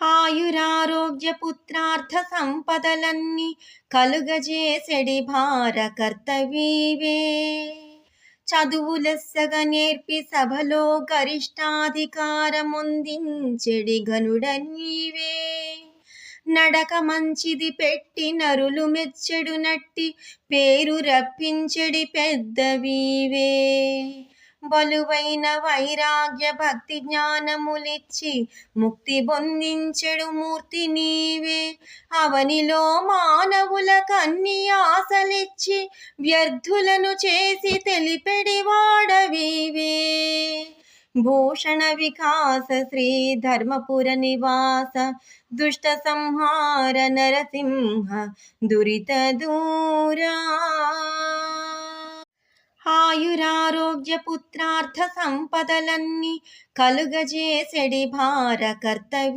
ఆయురారోగ్య పుత్రార్థ సంపదలన్నీ కలుగజేసెడి భార కర్తవీవే. చదువులెస్సగ నేర్పి సభలో గరిష్టాధికారముందించెడి గనుడ నీవే. నడక మంచిది పెట్టి నరులు మెచ్చెడు నట్టి పేరు రప్పించెడి పెద్దవీవే. బలువైన వైరాగ్య భక్తి జ్ఞానములిచ్చి ముక్తి పొందించెడు మూర్తి నీవే. అవనిలో మానవులకన్ని ఆశలిచ్చి వ్యర్థులను చేసి తెలిపెడి వాడవీవే. భూషణ వికాస శ్రీ ధర్మపుర నివాస దుష్ట సంహార నరసింహ దురిత దూరా. ఆయురారోగ్య పుత్రార్థ సంపదలన్నీ కలుగజేసెడి భార కర్తవీ.